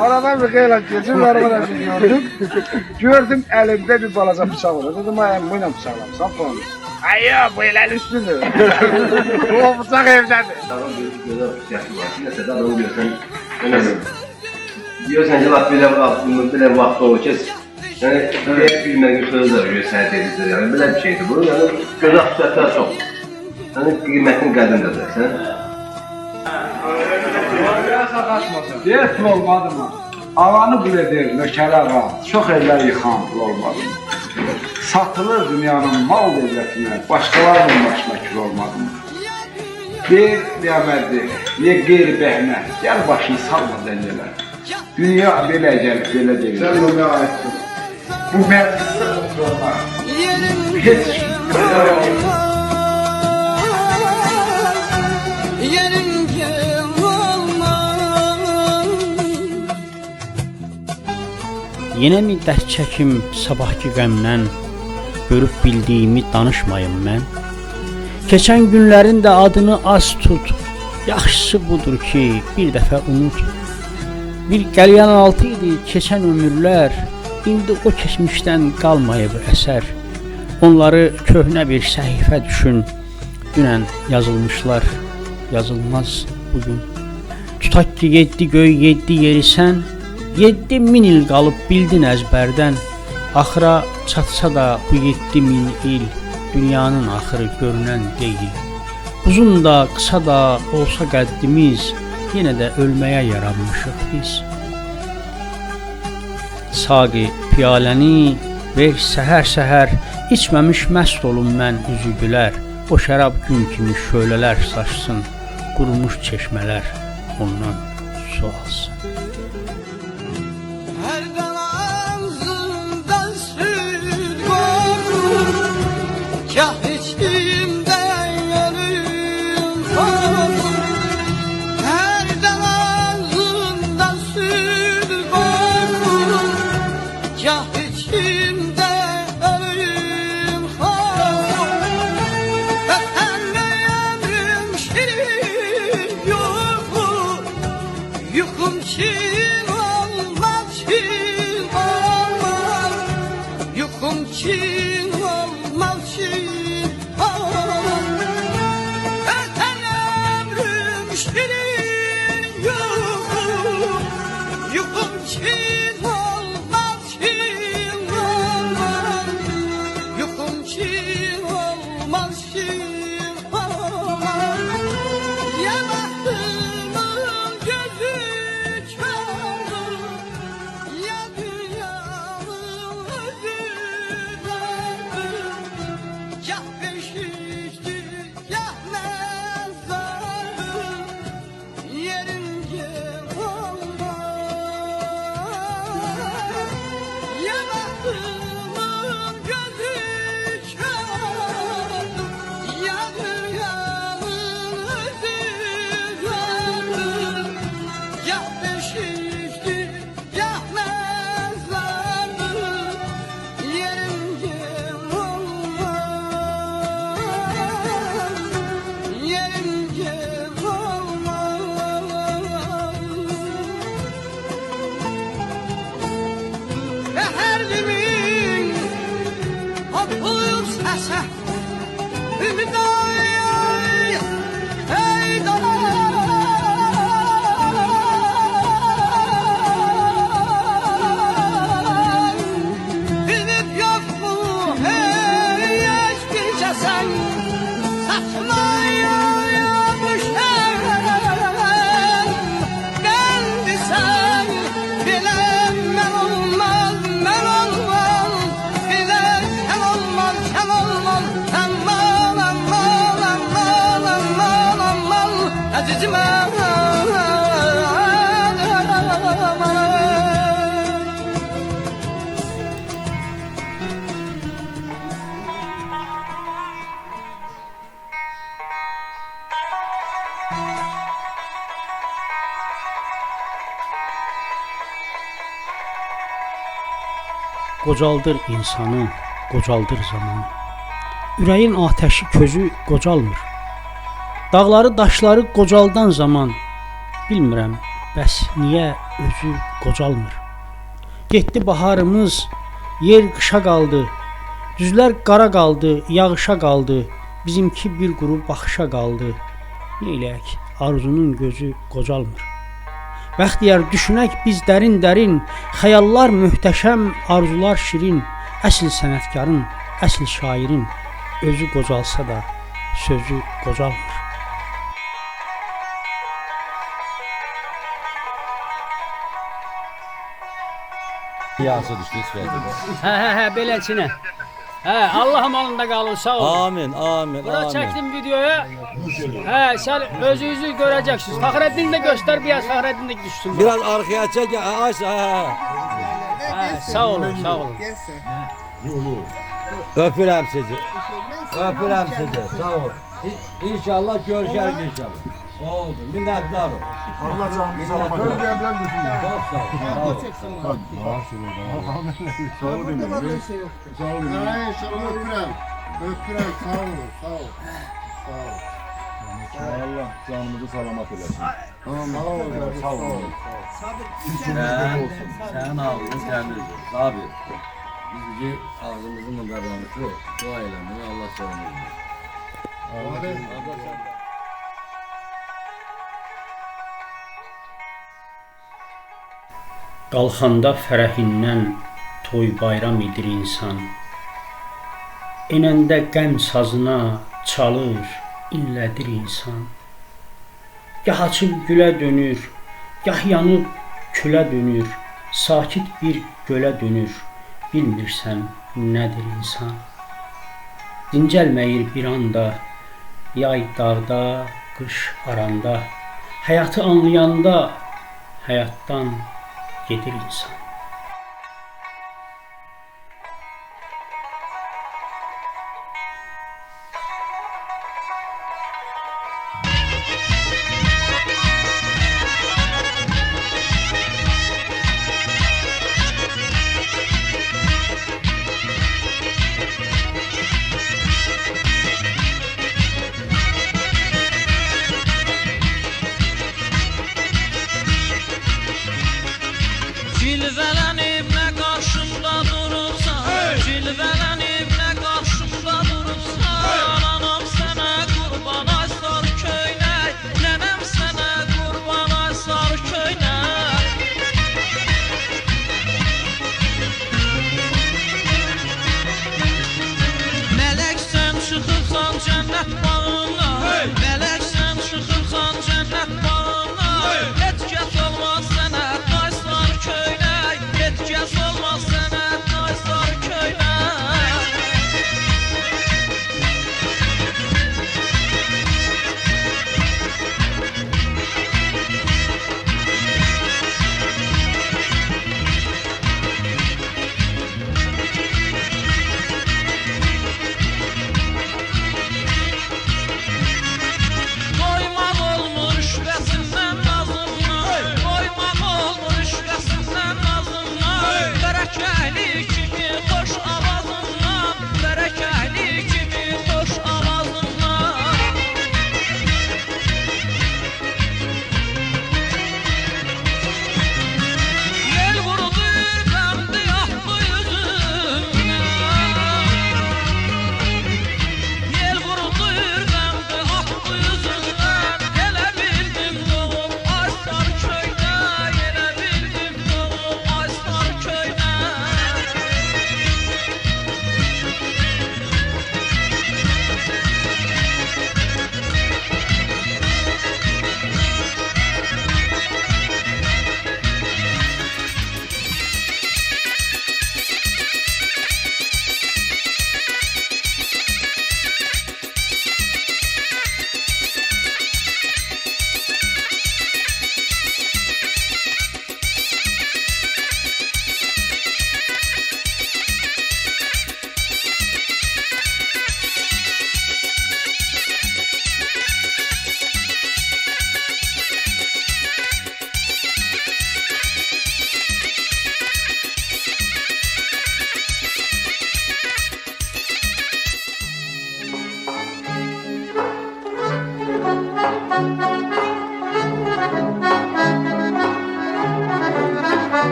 Aradan bir qeylak geçir, aradan gördüm. Gördüm elimde bir balaca bıçak var. Dedim ayağım buyla bıçaklamsan falan. Ay ya bu elin üstüdür. O bıçak evdedir. Adam gözə yaxşı nəsə adam görsən, diyorsan ki, laf belə vaxt olur ki, yəni bilmədiyim sözlər göstərir edirlər, yəni belə bir şeydir bu, yəni gözə xüsusiyyətlər çox. Yəni qiymətin qədimdir sən. Deyir pul olmadı mı? Alanı bile der, nökələr var, çox evlər yıxan pul olmadı mı? Satılır dünyanın mal devletine, başkalarının başına kül olmadı mı? Bir diyemezdi, ye geri behne, gel başını salma dengeler. Dünya belə gəlib, belə gelir. Sen bunu ayettin. Bu mevzular. Hiç. Yenə mi dərd çəkim sabahki qəmdən, görüb bildiyimi danışmayım mən. Keçən günlərin də adını az tut, yaxşısı budur ki, bir dəfə unut. Bir qəlyan altı idi keçən ömürlər, indi o keçmişdən qalmayıb əsər. Onları köhnə bir səhifə düşün, dünən yazılmışlar, yazılmaz bugün. Tutaq ki, 7 göy 7 yeri sən, 7000 il qalıb bildin əzbərdən. Axıra çatsa da bu 7000 il dünyanın axırı görünən deyil. Uzun da qısa da olsa qəddimiz, yenə də ölməyə yaranmışıq biz. Saqi piyaləni ver səhər-səhər, içməmiş məst olum mən üzü gülər. O şərab gün kimi şölələr saçsın, qurumuş çeşmələr ondan su alsın. Kah içimden yanım var, her ağzımdan süt var. Kah içimde ölüm var, efendim ömrüm şirin yok. Yukum çin olmaz, çin olmaz. Yukum çin olmaz, çin. Qocaldır insanı, qocaldır zaman. Ürəyin ateşi közü qocalmır. Dağları, daşları qocaldan zaman, bilmirəm, bəs niyə özü qocalmır? Getdi baharımız, yer qışa qaldı. Düzlər qara qaldı, yağışa qaldı. Bizimki bir quru baxışa qaldı. Neyləyək, arzunun gözü qocalmır. Bəxtiyar düşünək biz dərin-dərin, xəyallar möhtəşəm, arzular şirin. Əsl sənətkarın, əsl şairin özü qocalsa da sözü qocalmır. Yağsı düştü sırada. Hə, beləçinə. Hə, Allah malında qalın, sağ olun. Amin, amin, Bura amin. çəkdim videoya. Hə, sən özünüzü görəcəksiniz. Fəxrəddin də göstər, biraz Fəxrəddin də düşsün. Biraz arkaya çek, aç, Hə, sağ olun, sağ olun. Öpürəm sizi. Öpürəm sizi, sağ ol. İnşallah görüşərik inşallah. Oldu, minnətdarım. Allah canını salamat eylesin. Çok sağ ol. Sağ ol. Sağ ol demeyin. Sağ ol demeyin. Hayır, inşallah öpürəm. Öpürəm, sağ olun, sağ ol. Sağ ol. Allah canımızı salamat eylesin. Tamam, sağ olun. Sen ağzın temizdir. Tabi. Bizi ağzımızın mübarəməsi dua eləməyi Allah sevmir. Qalxanda fərəhindən toy bayram edir insan. Enəndə qəm sazına çalır, inlədir insan. Gah açıb gülə dönür, gah yanıb külə dönür, sakit bir gölə dönür, bilmirsən nədir insan. Dincəlməyir bir anda, yay darda, qış aranda, həyatı anlayanda həyatdan gedir insan. Cilve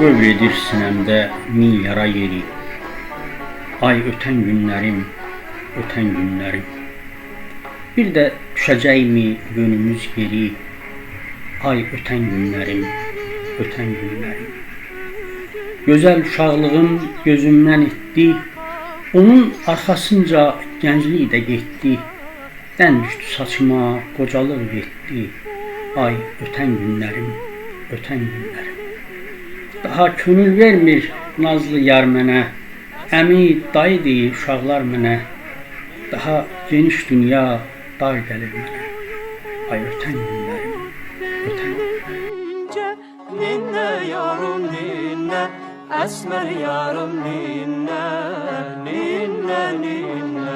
Qövr edir sinəmdə min yara yeri. Ay ötən günlərim, ötən günlərim. Bir də düşəcəkmi yönümüz geri. Ay ötən günlərim, ötən günlərim. Gözəl uşaqlığım gözümdən itdi. Onun arxasınca gənclik də getdi. Dən düşdü saçıma, qocalıq getdi. Ay ötən günlərim, ötən günlərim. Daha könül vermir nazlı yar mənə. Əmi, dayı deyir uşaqlar mənə. Daha geniş dünya dar gəlir mənə. Ay ötən günlərim, ötən günlərim. Ninne yarım ninne, esmer yarım ninne, ninne ninne.